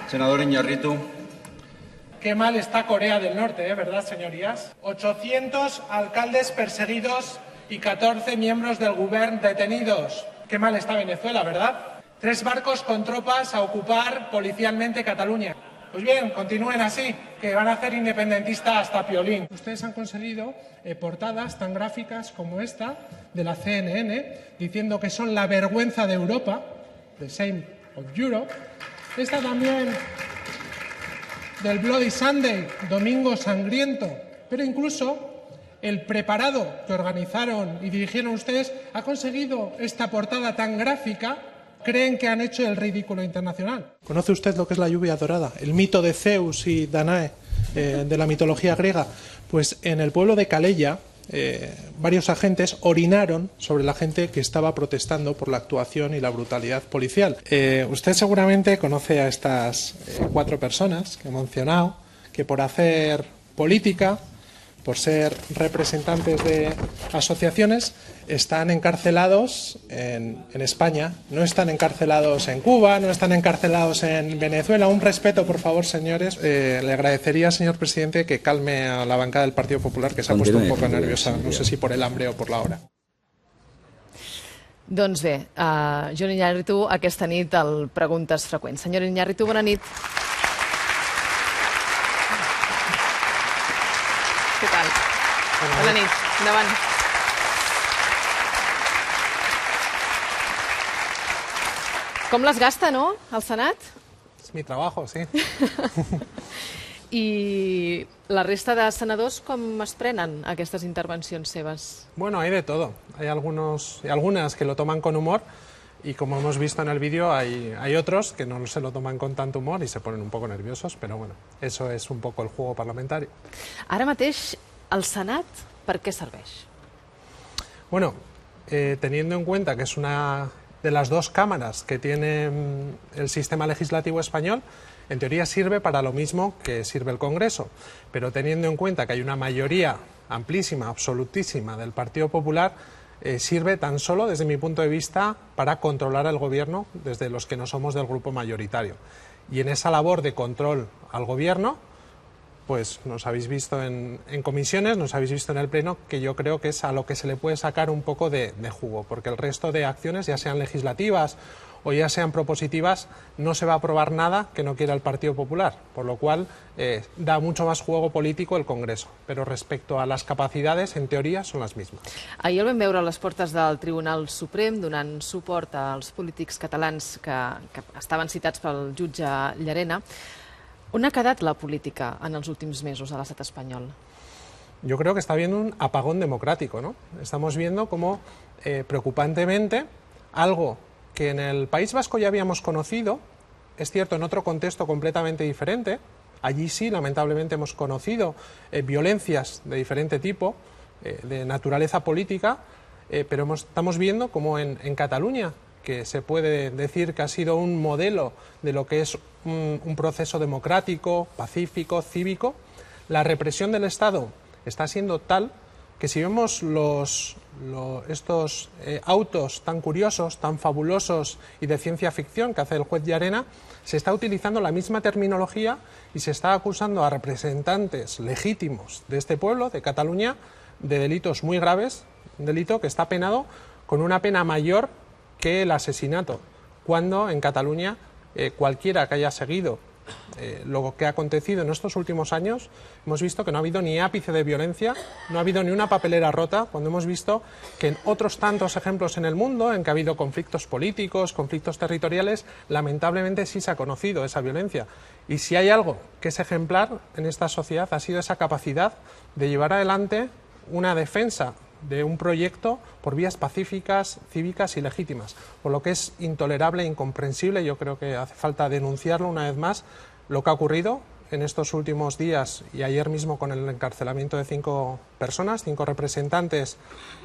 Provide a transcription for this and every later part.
Senador Iñárritu. Qué mal está Corea del Norte, ¿verdad, señorías? 800 alcaldes perseguidos y 14 miembros del gobierno detenidos. Qué mal está Venezuela, ¿verdad? 3 barcos con tropas a ocupar policialmente Cataluña. Pues bien, continúen así, que van a hacer independentista hasta Piolín. Ustedes han conseguido portadas tan gráficas como esta de la CNN, diciendo que son la vergüenza de Europa, the shame of Europe. Esta también del Bloody Sunday, Domingo Sangriento, pero incluso el preparado que organizaron y dirigieron ustedes ha conseguido esta portada tan gráfica. Creen que han hecho el ridículo internacional. ¿Conoce usted lo que es la lluvia dorada? El mito de Zeus y Danae de la mitología griega. Pues en el pueblo de Calella, varios agentes orinaron sobre la gente que estaba protestando por la actuación y la brutalidad policial. Usted seguramente conoce a estas 4 personas que he mencionado, que por hacer política, por ser representantes de asociaciones, están encarcelados en España, no están encarcelados en Cuba, no están encarcelados en Venezuela. Un respeto, por favor, señores. Le agradecería, señor presidente, que calme a la bancada del Partido Popular, que s'ha puesto un poco nerviosa, no sé si por el hambre o por la hora. Doncs bé, Jon Iñárritu, aquesta nit el Preguntes Freqüents. Senyor Iñárritu, bona nit. Què tal? Bona nit. Endavant. Com les gasta, no, al Senat? Es mi trabajo, sí. I la resta de senadors com es prenen aquestes intervencions seves? Bueno, hay de todo. Hay algunas que lo toman con humor y, como hemos visto en el vídeo, hay otros que no se lo toman con tanto humor y se ponen un poco nerviosos, pero bueno, eso es un poco el juego parlamentario. Ara mateix, el Senat, per què serveix? Bueno, teniendo en cuenta que es una de las 2 cámaras que tiene el sistema legislativo español, en teoría sirve para lo mismo que sirve el Congreso, pero teniendo en cuenta que hay una mayoría amplísima, absolutísima del Partido Popular, sirve tan solo, desde mi punto de vista, para controlar al gobierno desde los que no somos del grupo mayoritario. Y en esa labor de control al gobierno, pues nos habéis visto en comisiones, nos habéis visto en el Pleno, que yo creo que es a lo que se le puede sacar un poco de jugo, porque el resto de acciones, ya sean legislativas o ya sean propositivas, no se va a aprobar nada que no quiera el Partido Popular, por lo cual da mucho más juego político el Congreso. Pero respecto a las capacidades, en teoría, son las mismas. Ahir el vam veure a les portes del Tribunal Suprem donant suport als polítics catalans que estaven citats pel jutge Llarena. ¿On ha quedat la política en els últims mesos a l'estat espanyol? Yo creo que está habiendo un apagón democrático, ¿no? Estamos viendo cómo, preocupantemente, algo que en el País Vasco ya habíamos conocido, es cierto, en otro contexto completamente diferente, allí sí, lamentablemente, hemos conocido violencias de diferente tipo, de naturaleza política, pero estamos viendo cómo en Cataluña, que se puede decir que ha sido un modelo de lo que es un proceso democrático, pacífico, cívico, la represión del Estado está siendo tal que si vemos estos autos tan curiosos, tan fabulosos y de ciencia ficción que hace el juez Llarena, se está utilizando la misma terminología y se está acusando a representantes legítimos de este pueblo, de Cataluña, de delitos muy graves, un delito que está penado con una pena mayor que el asesinato, cuando en Cataluña cualquiera que haya seguido lo que ha acontecido en estos últimos años, hemos visto que no ha habido ni ápice de violencia, no ha habido ni una papelera rota, cuando hemos visto que en otros tantos ejemplos en el mundo, en que ha habido conflictos políticos, conflictos territoriales, lamentablemente sí se ha conocido esa violencia. Y si hay algo que es ejemplar en esta sociedad, ha sido esa capacidad de llevar adelante una defensa de un proyecto por vías pacíficas, cívicas y legítimas, por lo que es intolerable e incomprensible. Yo creo que hace falta denunciarlo una vez más, lo que ha ocurrido en estos últimos días y ayer mismo con el encarcelamiento de 5 personas, 5 representantes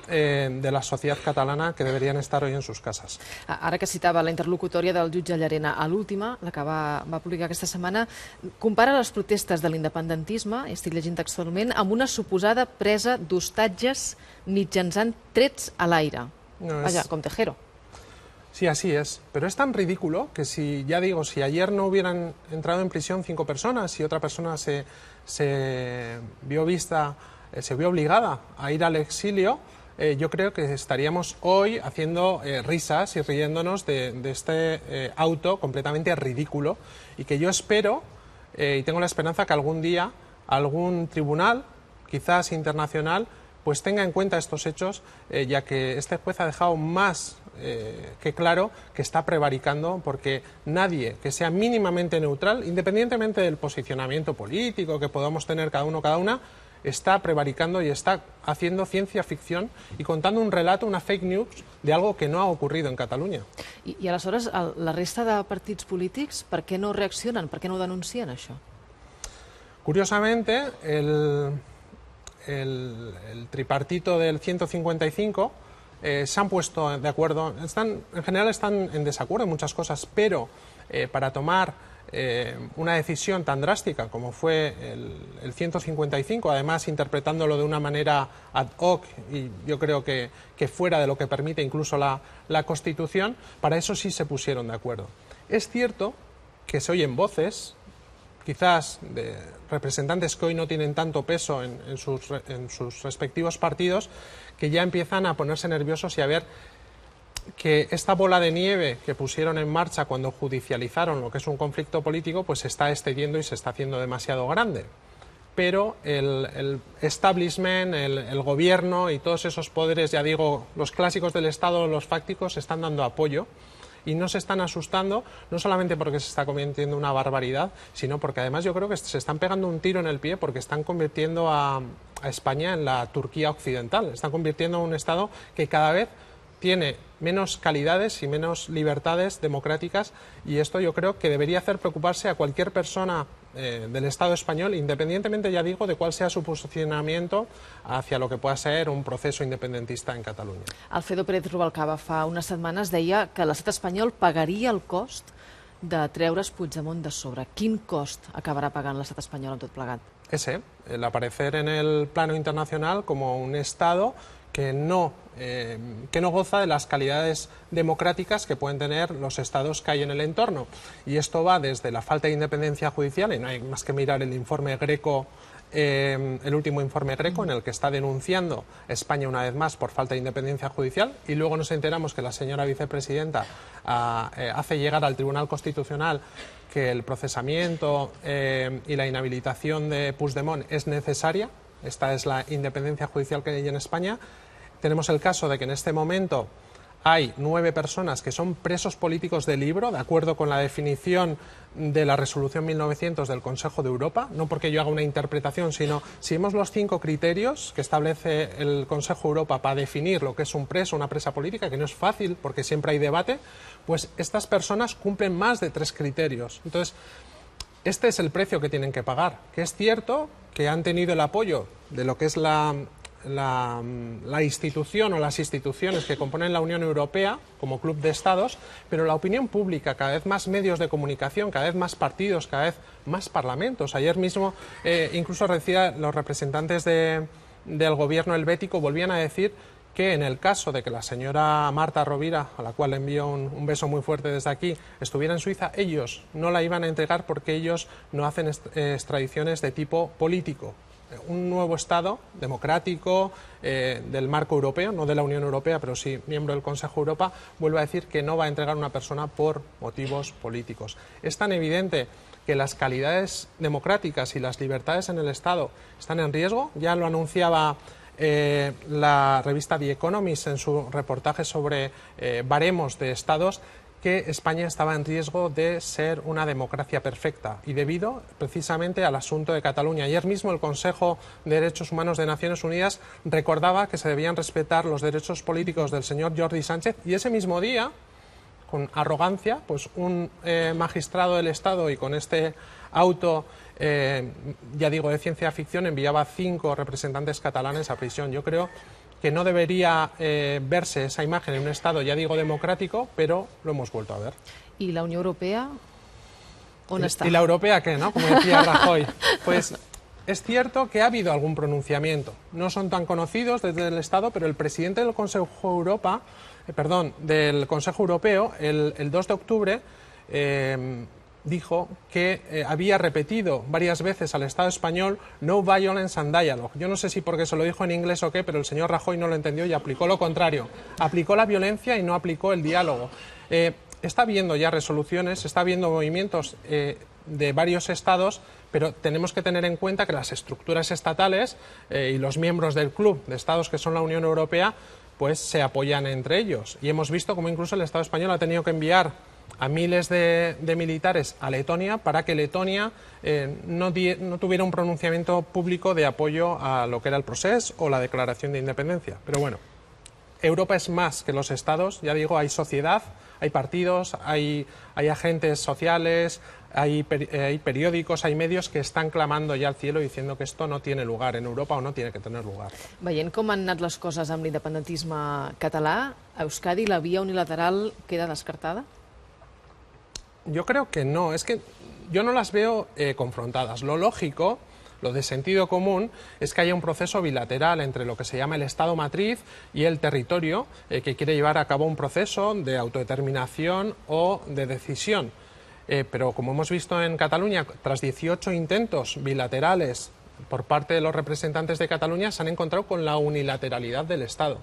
de la sociedad catalana que deberían estar hoy en sus casas. Ara que citava la interlocutòria del jutge Llarena a l'última, la que va publicar aquesta setmana, compara les protestes de l'independentisme, estic llegint textualment, amb una suposada presa d'hostatges mitjançant trets a l'aire. Vaja, com Tejero. Sí, así es. Pero es tan ridículo que si, ya digo, si ayer no hubieran entrado en prisión 5 personas y otra persona se vio obligada a ir al exilio, yo creo que estaríamos hoy haciendo risas y riéndonos de este auto completamente ridículo, y que yo espero y tengo la esperanza que algún día algún tribunal, quizás internacional, pues tenga en cuenta estos hechos, ya que este juez ha dejado más que claro que está prevaricando, porque nadie que sea mínimamente neutral, independientemente del posicionamiento político que podamos tener cada uno cada una, está prevaricando y está haciendo ciencia ficción y contando un relato, una fake news de algo que no ha ocurrido en Catalunya. I aleshores la resta de partits polítics per què no reaccionen, per què no ho denuncien, això? Curiosamente, el tripartito del 155 se han puesto de acuerdo, en general están en desacuerdo en muchas cosas, pero para tomar una decisión tan drástica como fue el 155, además interpretándolo de una manera ad hoc y yo creo que fuera de lo que permite incluso la Constitución, para eso sí se pusieron de acuerdo. Es cierto que se oyen voces, quizás de representantes que hoy no tienen tanto peso en sus respectivos partidos, que ya empiezan a ponerse nerviosos y a ver que esta bola de nieve que pusieron en marcha cuando judicializaron lo que es un conflicto político, pues se está excediendo y se está haciendo demasiado grande. Pero el establishment, el gobierno y todos esos poderes, ya digo, los clásicos del Estado, los fácticos, están dando apoyo y no se están asustando, no solamente porque se está cometiendo una barbaridad, sino porque además yo creo que se están pegando un tiro en el pie, porque están convirtiendo a España en la Turquía occidental, están convirtiendo a un Estado que cada vez tiene menos calidades y menos libertades democráticas, y esto yo creo que debería hacer preocuparse a cualquier persona del Estado español, independientemente, ya digo, de cuál sea su posicionamiento hacia lo que pueda ser un proceso independentista en Catalunya. Alfredo Pérez Rubalcaba fa unes setmanes deia que l'estat espanyol pagaria el cost de treure's Puigdemont de sobre. Quin cost acabarà pagant l'estat espanyol en tot plegat? Ese, el aparecer en el plano internacional como un Estado que no goza de las calidades democráticas que pueden tener los estados que hay en el entorno. Y esto va desde la falta de independencia judicial, y no hay más que mirar el informe Greco, el último informe Greco, en el que está denunciando España una vez más por falta de independencia judicial, y luego nos enteramos que la señora vicepresidenta hace llegar al Tribunal Constitucional que el procesamiento y la inhabilitación de Puigdemont es necesaria. Esta es la independencia judicial que hay en España. Tenemos el caso de que en este momento hay 9 personas que son presos políticos de libro, de acuerdo con la definición de la resolución 1900 del Consejo de Europa, no porque yo haga una interpretación, sino si vemos los 5 criterios que establece el Consejo de Europa para definir lo que es un preso, una presa política, que no es fácil porque siempre hay debate, pues estas personas cumplen más de 3 criterios. Entonces, este es el precio que tienen que pagar, que es cierto que han tenido el apoyo de lo que es la institución o las instituciones que componen la Unión Europea como club de estados, pero la opinión pública, cada vez más medios de comunicación, cada vez más partidos, cada vez más parlamentos. Ayer mismo incluso los representantes del gobierno helvético volvían a decir que en el caso de que la señora Marta Rovira, a la cual le envío un beso muy fuerte desde aquí, estuviera en Suiza, ellos no la iban a entregar porque ellos no hacen extradiciones de tipo político. Un nuevo Estado democrático del marco europeo, no de la Unión Europea, pero sí miembro del Consejo de Europa, vuelve a decir que no va a entregar a una persona por motivos políticos. Es tan evidente que las calidades democráticas y las libertades en el Estado están en riesgo, ya lo anunciaba la revista The Economist en su reportaje sobre baremos de estados, que España estaba en riesgo de ser una democracia perfecta, y debido precisamente al asunto de Cataluña. Ayer mismo el Consejo de Derechos Humanos de Naciones Unidas recordaba que se debían respetar los derechos políticos del señor Jordi Sánchez, y ese mismo día, con arrogancia, pues un magistrado del Estado, y con este auto ya digo de ciencia ficción, enviaba 5 representantes catalanes a prisión. Yo creo que no debería verse esa imagen en un Estado, ya digo, democrático, pero lo hemos vuelto a ver. ¿Y la Unión Europea? ¿Dónde está? ¿Y la Europea qué, no? Como decía Rajoy. Pues es cierto que ha habido algún pronunciamiento. No son tan conocidos desde el Estado, pero el presidente del Consejo del Consejo Europeo, el 2 de octubre, dijo que había repetido varias veces al Estado español "no violence and dialogue". Yo no sé si porque se lo dijo en inglés o qué, pero el señor Rajoy no lo entendió y aplicó lo contrario. Aplicó la violencia y no aplicó el diálogo. Está habiendo ya resoluciones, está habiendo movimientos de varios estados, pero tenemos que tener en cuenta que las estructuras estatales y los miembros del club de estados que son la Unión Europea pues se apoyan entre ellos. Y hemos visto cómo incluso el Estado español ha tenido que enviar a miles de militares a Letonia para que Letonia no tuviera un pronunciamiento público de apoyo a lo que era el Procés o la Declaración de Independencia. Pero bueno, Europa es más que los estados, ya digo, hay sociedad, hay partidos, hay agentes sociales, hay periódicos, hay medios que están clamando ya al cielo diciendo que esto no tiene lugar en Europa o no tiene que tener lugar. Veient com han anat les coses amb l'independentisme català, a Euskadi la via unilateral queda descartada? Yo creo que no, es que yo no las veo confrontadas. Lo lógico, lo de sentido común, es que haya un proceso bilateral entre lo que se llama el Estado matriz y el territorio que quiere llevar a cabo un proceso de autodeterminación o de decisión. Pero como hemos visto en Cataluña, tras 18 intentos bilaterales por parte de los representantes de Cataluña, se han encontrado con la unilateralidad del Estado.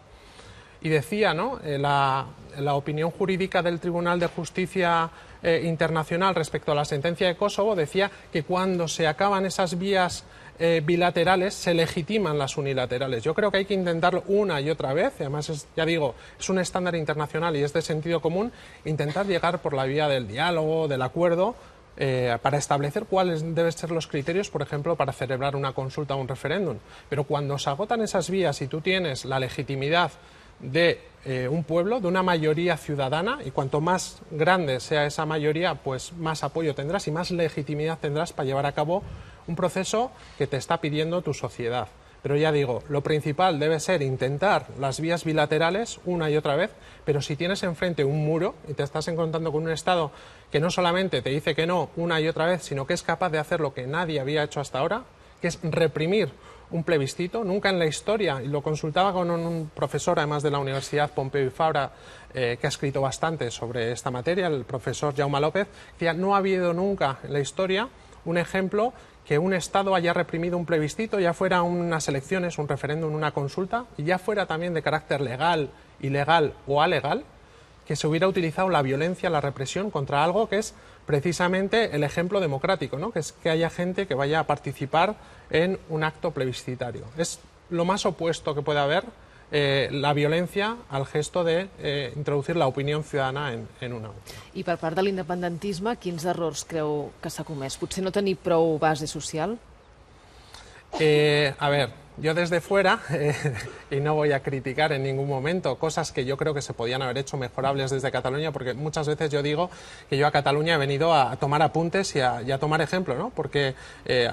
Y decía, ¿no?, la opinión jurídica del Tribunal de Justicia Internacional respecto a la sentencia de Kosovo, decía que cuando se acaban esas vías bilaterales se legitiman las unilaterales. Yo creo que hay que intentarlo una y otra vez, y además ya digo, es un estándar internacional y es de sentido común, intentar llegar por la vía del diálogo, del acuerdo, para establecer cuáles deben ser los criterios, por ejemplo, para celebrar una consulta o un referéndum. Pero cuando se agotan esas vías y tú tienes la legitimidad de un pueblo, de una mayoría ciudadana, y cuanto más grande sea esa mayoría, pues más apoyo tendrás y más legitimidad tendrás para llevar a cabo un proceso que te está pidiendo tu sociedad. Pero ya digo, lo principal debe ser intentar las vías bilaterales una y otra vez, pero si tienes enfrente un muro y te estás encontrando con un Estado que no solamente te dice que no una y otra vez, sino que es capaz de hacer lo que nadie había hecho hasta ahora, que es reprimir un plebiscito. Nunca en la historia, y lo consultaba con un profesor además de la Universidad Pompeu y Fabra, que ha escrito bastante sobre esta materia, el profesor Jaume López, decía, no ha habido nunca en la historia un ejemplo que un Estado haya reprimido un plebiscito, ya fuera unas elecciones, un referéndum, una consulta, y ya fuera también de carácter legal, ilegal o alegal, que se hubiera utilizado la violencia, la represión contra algo que es precisamente el ejemplo democrático, ¿no?, que es que haya gente que vaya a participar en un acto plebiscitario. Es lo más opuesto que puede haber la violencia al gesto de introducir la opinió ciutadana en una urna. I per part de l'independentisme, quins errors creu que s'ha comès? Potser no tenir prou base social? A ver, yo desde fuera, y no voy a criticar en ningún momento cosas que yo creo que se podían haber hecho mejorables desde Cataluña, porque muchas veces yo digo que yo a Cataluña he venido a tomar apuntes y a tomar ejemplo, ¿no?, porque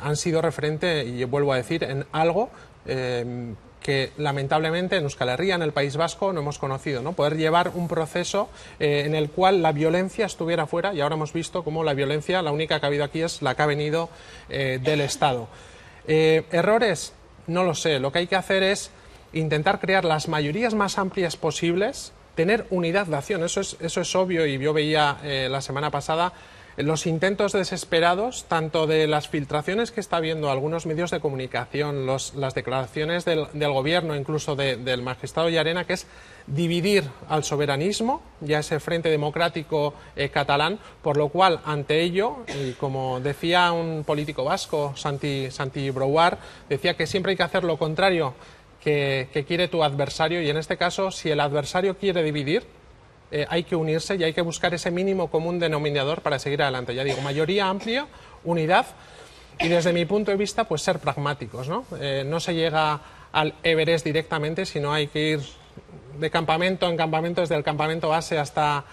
han sido referente, y vuelvo a decir, en algo que lamentablemente en Euskal Herria, en el País Vasco, no hemos conocido, ¿no?, poder llevar un proceso en el cual la violencia estuviera fuera, y ahora hemos visto cómo la violencia, la única que ha habido aquí es la que ha venido del Estado. ¿Errores? No lo sé. Lo que hay que hacer es intentar crear las mayorías más amplias posibles, tener unidad de acción. Eso es obvio, y yo veía la semana pasada los intentos desesperados, tanto de las filtraciones que está habiendo algunos medios de comunicación, las declaraciones del gobierno, incluso del magistrado Llarena, que es dividir al soberanismo y a ese frente democrático catalán, por lo cual, ante ello, y como decía un político vasco, Santi Brouard, decía que siempre hay que hacer lo contrario que quiere tu adversario, y en este caso, si el adversario quiere dividir, hay que unirse y hay que buscar ese mínimo común denominador para seguir adelante. Ya digo, mayoría amplia, unidad, y desde mi punto de vista, pues ser pragmáticos, ¿no? No se llega al Everest directamente, sino hay que ir de campamento en campamento, desde el campamento base hasta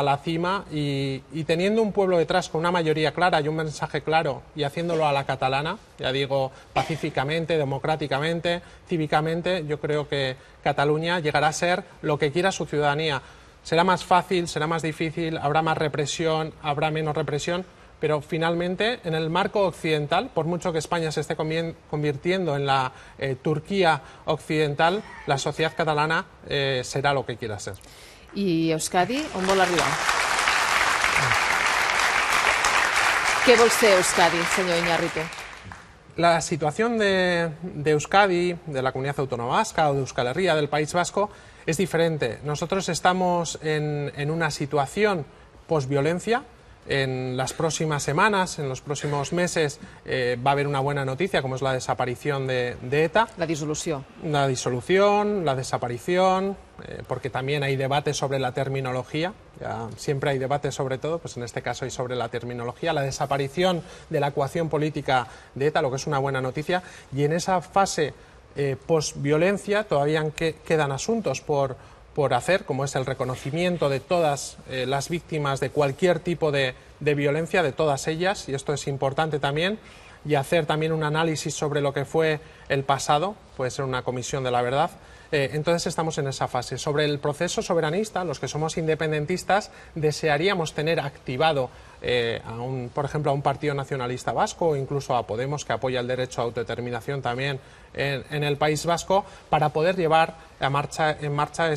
la cima, y teniendo un pueblo detrás con una mayoría clara y un mensaje claro, y haciéndolo a la catalana, ya digo, pacíficamente, democráticamente, cívicamente, yo creo que Cataluña llegará a ser lo que quiera su ciudadanía. Será más fácil, será más difícil, habrá más represión, habrá menos represión. pero finalmente en el marco occidental, por mucho que España se esté convirtiendo en la Turquía occidental, la sociedad catalana será lo que quiera ser. I Euskadi, on vol arribar? Què vol ser Euskadi, senyor Iñárritu? La situación de Euskadi, de la comunidad autónoma vasca o de Euskal Herria, del País Vasco, es diferente. Nosotros estamos en una situación posviolencia. En las próximas semanas, en los próximos meses, va a haber una buena noticia, como es la desaparición de ETA. La dissolució. La disolución, la desaparición, porque también hay debate sobre la terminología. Ya siempre hay debate sobre todo, pues en este caso hay sobre la terminología, la desaparición de la ecuación política de ETA, lo que es una buena noticia. Y en esa fase posviolencia todavía quedan asuntos por hacer, como es el reconocimiento de todas las víctimas de cualquier tipo de violencia, de todas ellas, y esto es importante también, y hacer también un análisis sobre lo que fue el pasado, puede ser una comisión de la verdad. Entonces estamos en esa fase. Sobre el proceso soberanista, los que somos independentistas desearíamos tener activado por ejemplo, a un partido nacionalista vasco o incluso a Podemos, que apoya el derecho a autodeterminación también en el País Vasco, para poder llevar en marcha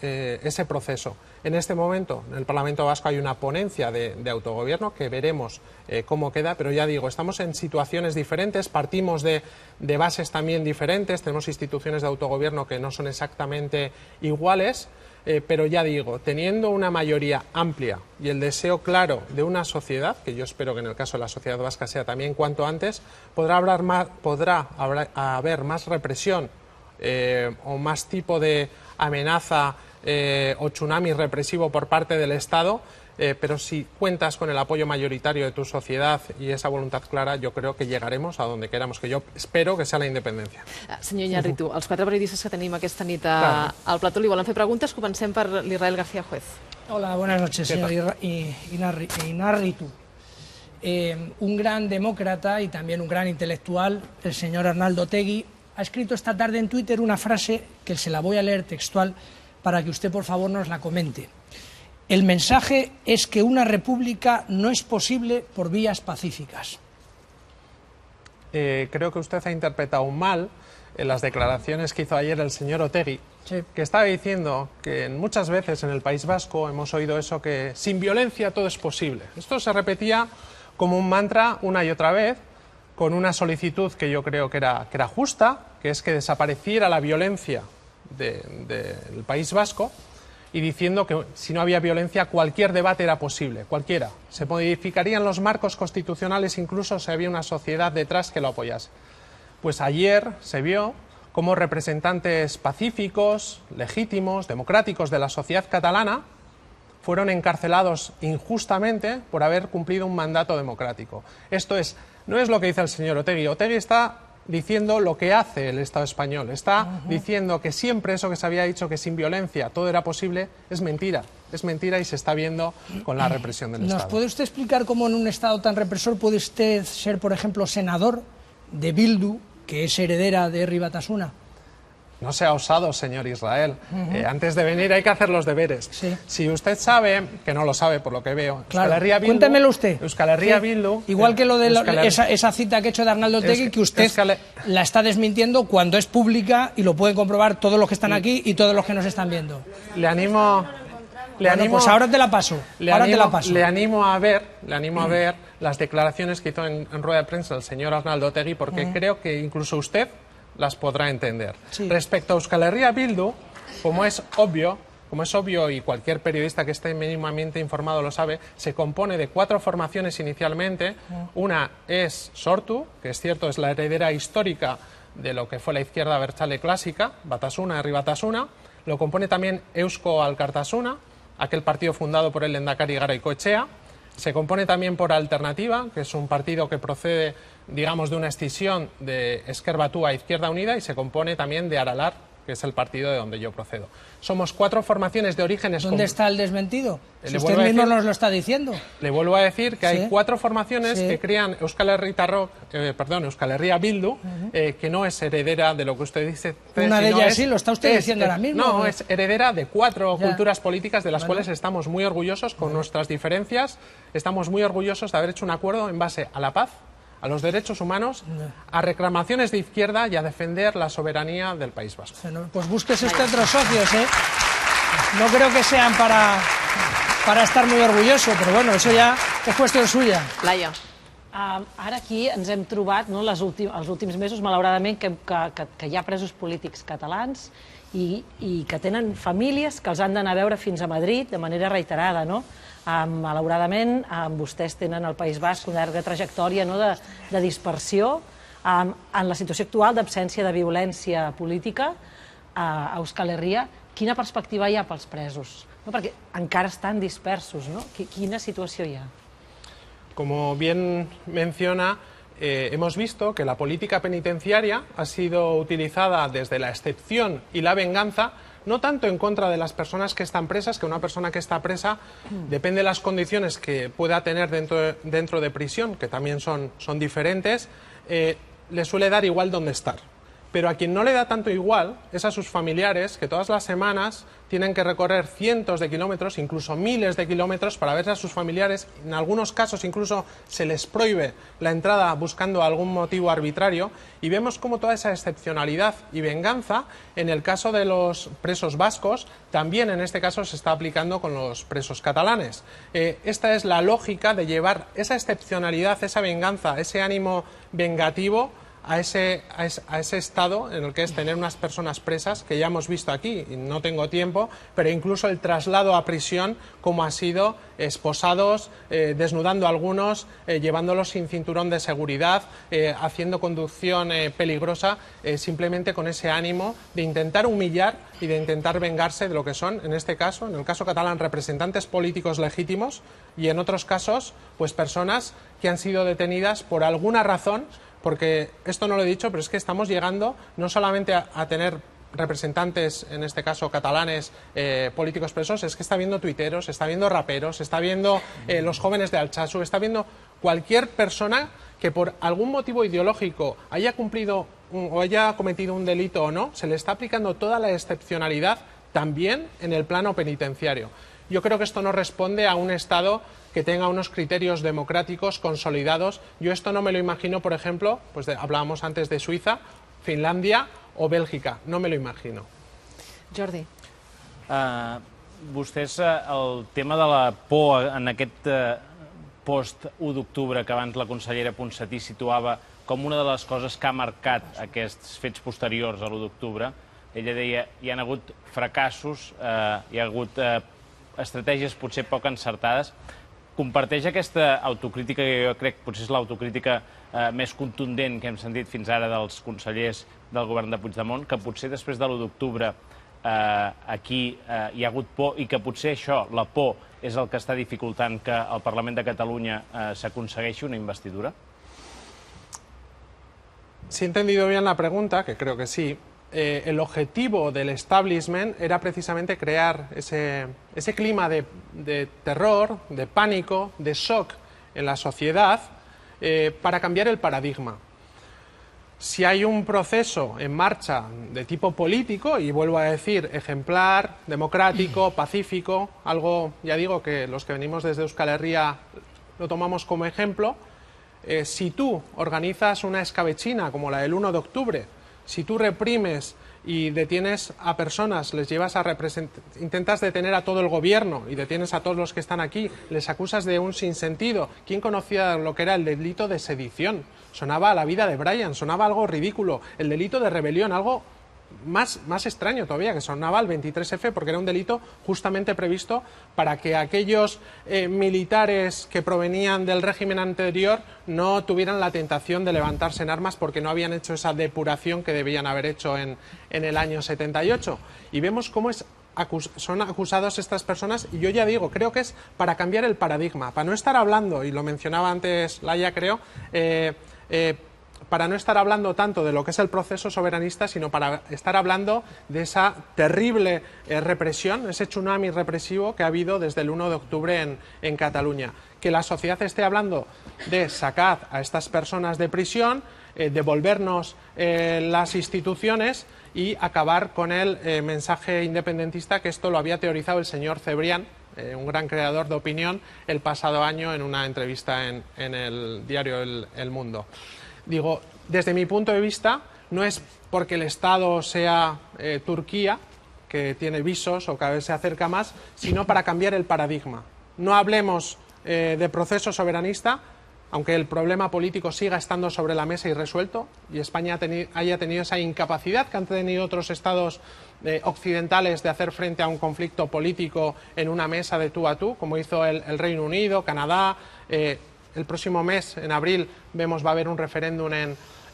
ese proceso. En este momento, en el Parlamento Vasco hay una ponencia de autogobierno que veremos cómo queda, pero ya digo, estamos en situaciones diferentes, partimos de bases también diferentes, tenemos instituciones de autogobierno que no son exactamente iguales, pero ya digo, teniendo una mayoría amplia y el deseo claro de una sociedad, que yo espero que en el caso de la sociedad vasca sea también cuanto antes, podrá haber más represión o más tipo de amenaza o tsunami represivo por parte del Estado, pero si cuentas con el apoyo mayoritario de tu sociedad y esa voluntad clara, yo creo que llegaremos a donde queramos, que yo espero que sea la independència. Senyor Iñárritu, els quatre periodistes que tenim aquesta nit al plató li volen fer preguntes. Comencem per l'Israel García Juez. Hola, buenas noches, señor Iñárritu. Un gran demócrata y también un gran intelectual, el señor Arnaldo Otegi, ha escrito esta tarde en Twitter una frase que se la voy a leer textual para que usted, por favor, nos la comente. El mensaje es que una república no es posible por vías pacíficas. Creo que usted ha interpretado mal las declaraciones que hizo ayer el señor Otegi, Sí. que estaba diciendo que muchas veces en el País Vasco hemos oído eso, que sin violencia todo es posible. Esto se repetía como un mantra una y otra vez, con una solicitud que yo creo que era justa, que es que desapareciera la violencia del País Vasco, y diciendo que si no había violencia cualquier debate era posible, cualquiera. Se modificarían los marcos constitucionales incluso si había una sociedad detrás que lo apoyase. Pues ayer se vio cómo representantes pacíficos, legítimos, democráticos de la sociedad catalana fueron encarcelados injustamente por haber cumplido un mandato democrático. Esto no es lo que dice el señor Otegi. Otegi está diciendo lo que hace el Estado español. Está diciendo que siempre eso que se había dicho, que sin violencia todo era posible, es mentira. Es mentira y se está viendo con la represión del Estado. ¿Nos puede usted explicar cómo en un Estado tan represor puede usted ser, por ejemplo, senador de Bildu, que es heredera de Herri Batasuna? No sea osado, señor Israel. Antes de venir hay que hacer los deberes. Sí. Si usted sabe, que no lo sabe por lo que veo, Claro. Euskal Herria Bildu, Cuéntemelo usted. Euskal Herria Sí. Bildu, Igual que lo de Euskal Herria- esa cita que he hecho de Arnaldo Otegi, que usted Euskal- la está desmintiendo cuando es pública y lo pueden comprobar todos los que están aquí y todos los que nos están viendo. Le animo... Pues ahora te la paso. Le animo a ver las declaraciones que hizo en rueda de prensa el señor Arnaldo Otegi, porque creo que incluso usted las podrá entender. Sí. Respecto a Euskal Herria Bildu, como es obvio y cualquier periodista que esté mínimamente informado lo sabe, se compone de 4 formaciones inicialmente. Una es Sortu, que es cierto, es la heredera histórica de lo que fue la izquierda abertzale clásica, Batasuna, Herri Batasuna. Lo compone también Eusko Alkartasuna, aquel partido fundado por el lehendakari Garaikoetxea. Se compone también por Alternativa, que es un partido que procede, digamos, de una escisión de Ezker Batua a Izquierda Unida, y se compone también de Aralar, que es el partido de donde yo procedo. Somos 4 formaciones de orígenes... ¿Dónde está el desmentido? Si usted vuelvo a mismo decir- nos lo está diciendo. Le vuelvo a decir que Sí. hay 4 formaciones Sí. que crean Euskal Herria Bildu, que no es heredera de lo que usted dice. Una de sino ellas es- sí, lo está usted diciendo ahora mismo. No, es heredera de 4 Ya. culturas políticas de las Bueno. cuales estamos muy orgullosos, con nuestras diferencias. Estamos muy orgullosos de haber hecho un acuerdo en base a la paz, a los derechos humanos, a reclamaciones de izquierda y a defender la soberanía del País Vasco. Bueno, pues búsquese usted otros socios, ¿eh? No creo que sean para estar muy orgulloso, pero bueno, eso ya es cuestión suya. Laia. Ara aquí ens hem trobat, no, els últims mesos, malauradament, que hi ha presos polítics catalans i que tenen famílies que els han d'anar a veure fins a Madrid de manera reiterada, no? Malauradament, vostès tenen al País Basc una llarga trajectòria, no, de dispersió. En la situació actual d'absència de violència política a Euskal Herria, quina perspectiva hi ha pels presos? No, perquè encara estan dispersos, no? Quina situació hi ha? Como bien menciona, hemos visto que la política penitenciaria ha sido utilizada desde la excepción y la venganza, no tanto en contra de las personas que están presas, que una persona que está presa, depende de las condiciones que pueda tener dentro de prisión, que también son diferentes, le suele dar igual dónde estar. Pero a quien no le da tanto igual es a sus familiares, que todas las semanas tienen que recorrer cientos de kilómetros, incluso miles de kilómetros, para ver a sus familiares. En algunos casos incluso se les prohíbe la entrada buscando algún motivo arbitrario. Y vemos cómo toda esa excepcionalidad y venganza, en el caso de los presos vascos, también en este caso se está aplicando con los presos catalanes. Esta es la lógica de llevar esa excepcionalidad, esa venganza, ese ánimo vengativo a ese estado en el que es tener unas personas presas, que ya hemos visto aquí, y no tengo tiempo, pero incluso el traslado a prisión, como ha sido, esposados, desnudando a algunos, llevándolos sin cinturón de seguridad, haciendo conducción peligrosa, simplemente con ese ánimo de intentar humillar y de intentar vengarse de lo que son, en este caso, en el caso catalán, representantes políticos legítimos, y en otros casos, pues personas que han sido detenidas por alguna razón, porque esto no lo he dicho, pero es que estamos llegando no solamente a tener representantes, en este caso catalanes, políticos presos, es que está viendo tuiteros, está viendo raperos, está viendo los jóvenes de Altsasu, está viendo cualquier persona que por algún motivo ideológico haya cumplido o haya cometido un delito o no, se le está aplicando toda la excepcionalidad también en el plano penitenciario. Yo creo que esto no responde a un Estado que tenga unos criterios democráticos consolidados. Yo esto no me lo imagino, por ejemplo, pues hablábamos antes de Suiza, Finlàndia o Bèlgica. No me lo imagino. Jordi. Vostès, el tema de la por en aquest post-1 d'octubre que abans la consellera Ponsatí situava com una de les coses que ha marcat aquests fets posteriors a l'1 d'octubre, ella deia hi ha hagut fracassos, hi ha hagut estratègies potser poc encertades. Comparteix aquesta autocrítica, que jo crec que potser és l'autocrítica més contundent que hem sentit fins ara dels consellers del govern de Puigdemont, que potser després de l'1 d'octubre aquí hi ha hagut por i que potser això, la por, és el que està dificultant que al Parlament de Catalunya s'aconsegueixi una investidura? Si he entendido bien la pregunta, que creo que sí, el objetivo del establishment era precisamente crear ese clima de terror, de pánico, de shock en la sociedad para cambiar el paradigma. Si hay un proceso en marcha de tipo político, y vuelvo a decir, ejemplar, democrático, pacífico, algo, ya digo, que los que venimos desde Euskal Herria lo tomamos como ejemplo, si tú organizas una escabechina como la del 1 de octubre, si tú reprimes y detienes a personas, les llevas a intentas detener a todo el gobierno y detienes a todos los que están aquí, les acusas de un sinsentido. ¿Quién conocía lo que era el delito de sedición? Sonaba a la vida de Brian, sonaba algo ridículo. El delito de rebelión, algo más extraño todavía, que sonaba al 23F, porque era un delito justamente previsto para que aquellos militares que provenían del régimen anterior no tuvieran la tentación de levantarse en armas porque no habían hecho esa depuración que debían haber hecho en el año 78. Y vemos cómo son acusados estas personas, y yo ya digo, creo que es para cambiar el paradigma, para no estar hablando, y lo mencionaba antes Laia, creo, para no estar hablando tanto de lo que es el proceso soberanista, sino para estar hablando de esa terrible represión, ese tsunami represivo que ha habido desde el 1 de octubre en Cataluña. Que la sociedad esté hablando de sacar a estas personas de prisión, devolvernos las instituciones y acabar con el mensaje independentista, que esto lo había teorizado el señor Cebrián, un gran creador de opinión, el pasado año en una entrevista en el diario El Mundo. Digo, desde mi punto de vista, no es porque el Estado sea Turquía, que tiene visos o cada vez se acerca más, sino para cambiar el paradigma. No hablemos de proceso soberanista, aunque el problema político siga estando sobre la mesa y resuelto, y España haya tenido esa incapacidad que han tenido otros estados occidentales de hacer frente a un conflicto político en una mesa de tú a tú, como hizo el Reino Unido, Canadá. El próximo mes, en abril, va a haber un referéndum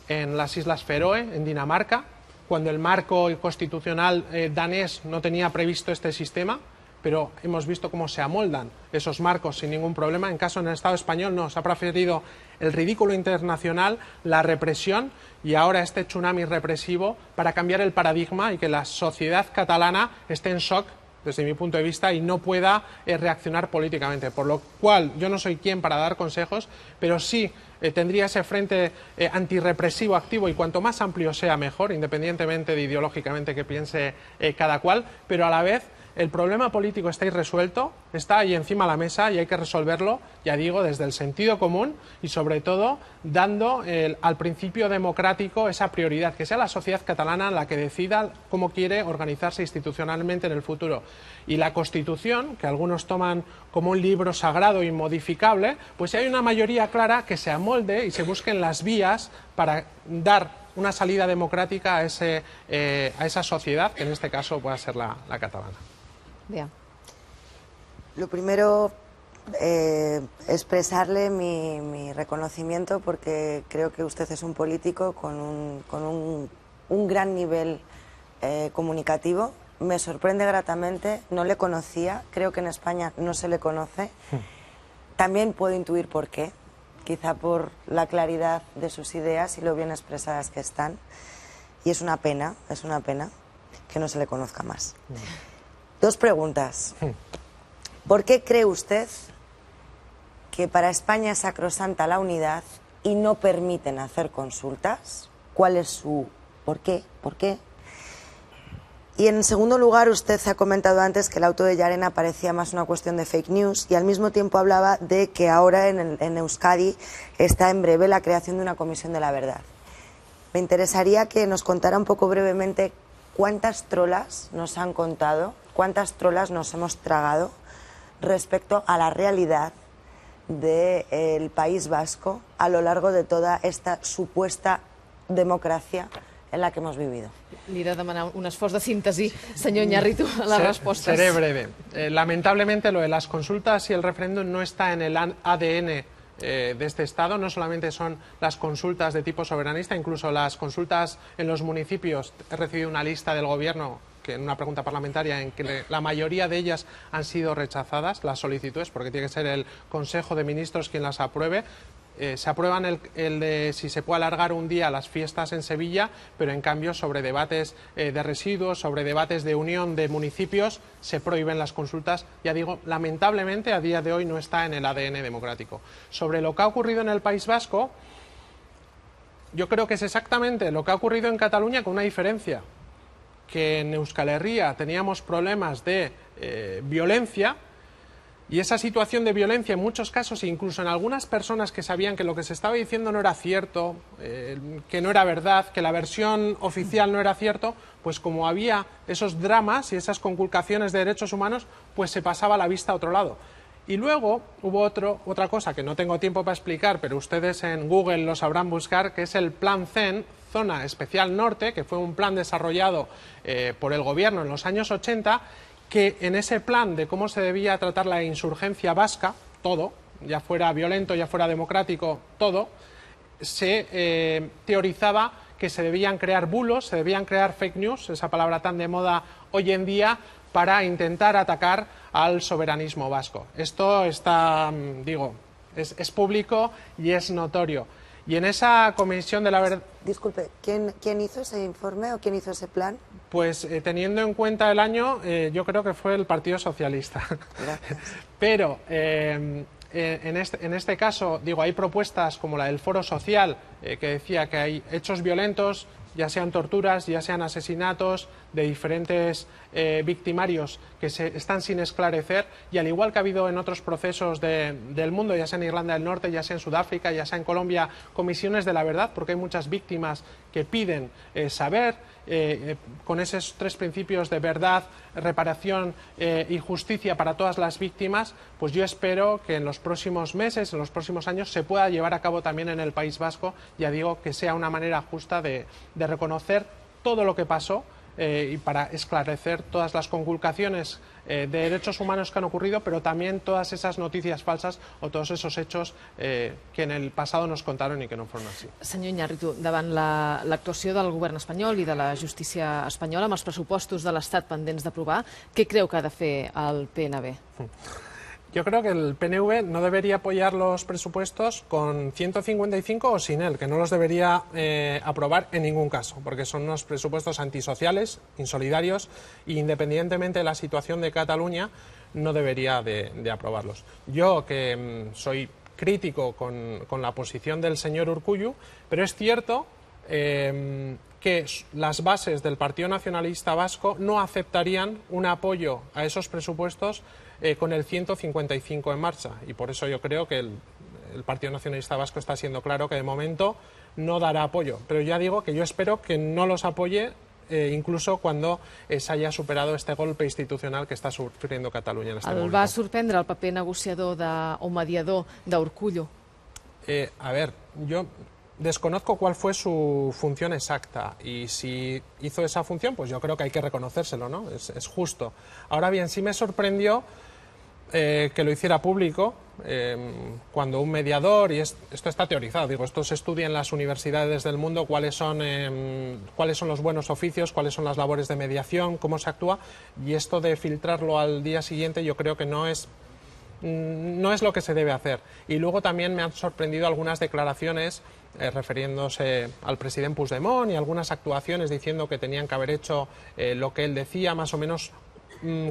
en las Islas Feroe, en Dinamarca, cuando el marco constitucional danés no tenía previsto este sistema, pero hemos visto cómo se amoldan esos marcos sin ningún problema. En caso del Estado español no, se ha preferido el ridículo internacional, la represión y ahora este tsunami represivo para cambiar el paradigma y que la sociedad catalana esté en shock, desde mi punto de vista, y no pueda reaccionar políticamente. Por lo cual, yo no soy quien para dar consejos, pero sí tendría ese frente antirrepresivo activo, y cuanto más amplio sea mejor, independientemente de ideológicamente que piense cada cual, pero a la vez el problema político está irresuelto, está ahí encima de la mesa y hay que resolverlo, ya digo, desde el sentido común y sobre todo dando al principio democrático esa prioridad, que sea la sociedad catalana la que decida cómo quiere organizarse institucionalmente en el futuro. Y la Constitución, que algunos toman como un libro sagrado inmodificable, pues si hay una mayoría clara, que se amolde y se busquen las vías para dar una salida democrática a esa sociedad, que en este caso pueda ser la catalana. Bien. Lo primero, expresarle mi reconocimiento, porque creo que usted es un político con un gran nivel comunicativo. Me sorprende gratamente, no le conocía, creo que en España no se le conoce. También puedo intuir por qué, quizá por la claridad de sus ideas y lo bien expresadas que están. Y es una pena que no se le conozca más. Dos preguntas. ¿Por qué cree usted que para España es sacrosanta la unidad y no permiten hacer consultas? ¿Cuál es su por qué? ¿Por qué? Y en segundo lugar, usted ha comentado antes que el auto de Llarena parecía más una cuestión de fake news y al mismo tiempo hablaba de que ahora en Euskadi está en breve la creación de una comisión de la verdad. Me interesaría que nos contara un poco brevemente cuántas trolas nos han contado, cuántas trolas nos hemos tragado respecto a la realidad del País Vasco a lo largo de toda esta supuesta democracia en la que hemos vivido. Li he de demanar un esforç de síntesi, senyor Iñárritu, a las respuestas. Seré breve. Lamentablemente lo de las consultas y el referéndum no está en el ADN de este Estado. No solamente son las consultas de tipo soberanista, incluso las consultas en los municipios. He recibido una lista del Gobierno, que en una pregunta parlamentaria, en que la mayoría de ellas han sido rechazadas, las solicitudes, porque tiene que ser el Consejo de Ministros quien las apruebe. Se aprueban el de si se puede alargar un día las fiestas en Sevilla, pero en cambio sobre debates de residuos, sobre debates de unión de municipios, se prohíben las consultas. Ya digo, lamentablemente a día de hoy no está en el ADN democrático. Sobre lo que ha ocurrido en el País Vasco, yo creo que es exactamente lo que ha ocurrido en Cataluña, con una diferencia, que en Euskal Herria teníamos problemas de violencia. Y esa situación de violencia en muchos casos, e incluso en algunas personas que sabían que lo que se estaba diciendo no era cierto, que no era verdad, que la versión oficial no era cierto, pues como había esos dramas y esas conculcaciones de derechos humanos, pues se pasaba la vista a otro lado. Y luego hubo otra cosa que no tengo tiempo para explicar, pero ustedes en Google lo sabrán buscar, que es el Plan CEN, Zona Especial Norte, que fue un plan desarrollado por el Gobierno en los años 80, que en ese plan de cómo se debía tratar la insurgencia vasca, todo, ya fuera violento, ya fuera democrático, todo, se teorizaba que se debían crear bulos, se debían crear fake news, esa palabra tan de moda hoy en día, para intentar atacar al soberanismo vasco. Esto está, digo, es público y es notorio. Y en esa comisión de la verdad... Disculpe, ¿quién hizo ese informe o quién hizo ese plan? Pues teniendo en cuenta el año, yo creo que fue el Partido Socialista. Gracias. Pero en este caso, digo, hay propuestas como la del Foro Social, que decía que hay hechos violentos, ya sean torturas, ya sean asesinatos de diferentes victimarios que están sin esclarecer, y al igual que ha habido en otros procesos del mundo, ya sea en Irlanda del Norte, ya sea en Sudáfrica, ya sea en Colombia, comisiones de la verdad, porque hay muchas víctimas que piden saber, con esos tres principios de verdad, reparación y justicia para todas las víctimas, pues yo espero que en los próximos meses, en los próximos años, se pueda llevar a cabo también en el País Vasco, ya digo, que sea una manera justa de reconocer todo lo que pasó y para esclarecer todas las conculcaciones de derechos humanos que han ocurrido, pero también todas esas noticias falsas o todos esos hechos que en el pasado nos contaron y que no fueron así. Senyor Iñárritu, davant l'actuació del govern espanyol i de la justícia espanyola, amb els pressupostos de l'Estat pendents d'aprovar, què creu que ha de fer el PNB? Yo creo que el PNV no debería apoyar los presupuestos con 155 o sin él, que no los debería aprobar en ningún caso, porque son unos presupuestos antisociales, insolidarios, e independientemente de la situación de Cataluña, no debería de aprobarlos. Yo, que soy crítico con la posición del señor Urkullu, pero es cierto que las bases del Partido Nacionalista Vasco no aceptarían un apoyo a esos presupuestos con el 155 en marcha, y por eso yo creo que el Partido Nacionalista Vasco está siendo claro que de momento no dará apoyo, pero ya digo que yo espero que no los apoye incluso cuando se haya superado este golpe institucional que està sufriendo Catalunya en este momento. El va sorprendre el paper negociador o mediador d'Urkullu? A ver, yo desconozco cuál fue su función exacta, y si hizo esa función, pues yo creo que hay que reconocérselo, ¿no? Es justo. Ahora bien, sí me sorprendió que lo hiciera público cuando un mediador, y esto está teorizado, digo, esto se estudia en las universidades del mundo, cuáles son los buenos oficios, cuáles son las labores de mediación, cómo se actúa, y esto de filtrarlo al día siguiente yo creo que no es lo que se debe hacer. Y luego también me han sorprendido algunas declaraciones refiriéndose al presidente Puigdemont y algunas actuaciones diciendo que tenían que haber hecho lo que él decía, más o menos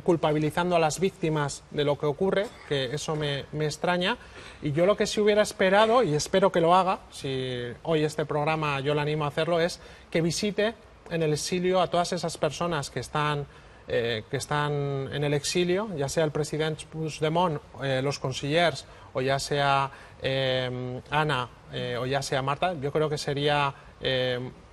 culpabilizando a las víctimas de lo que ocurre, que eso me extraña. Y yo lo que sí hubiera esperado, y espero que lo haga, si hoy este programa yo le animo a hacerlo, es que visite en el exilio a todas esas personas que están en el exilio, ya sea el presidente Puigdemont, los consellers, o ya sea Ana o ya sea Marta. Yo creo que sería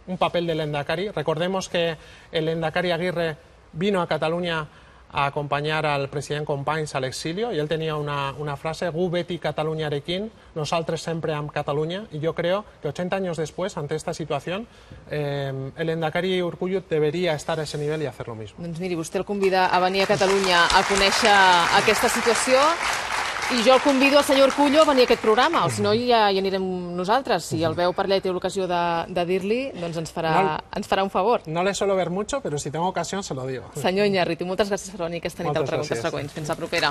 un papel del Lehendakari. Recordemos que el Lehendakari Aguirre vino a Cataluña a acompañar al president Companys al exilio, y él tenía una frase: gu beti Cataluñarekin, nosaltres sempre amb Catalunya. Y yo creo que 80 años después, ante esta situación, el Lehendakari Urkullu debería estar a ese nivel y hacer lo mismo. Doncs miri, vostè el convida a venir a Catalunya a conèixer aquesta situació, i jo el convido al senyor Urkullu a venir a aquest programa, o si no ja hi anirem nosaltres. Si el veu per allà i té l'ocasió de dir-li, doncs ens farà un favor. No le suelo ver mucho, pero si tengo ocasión se lo digo. Senyor Iñárritu, moltes gràcies per venir aquesta nit al Preguntes Freqüents. Fins la propera.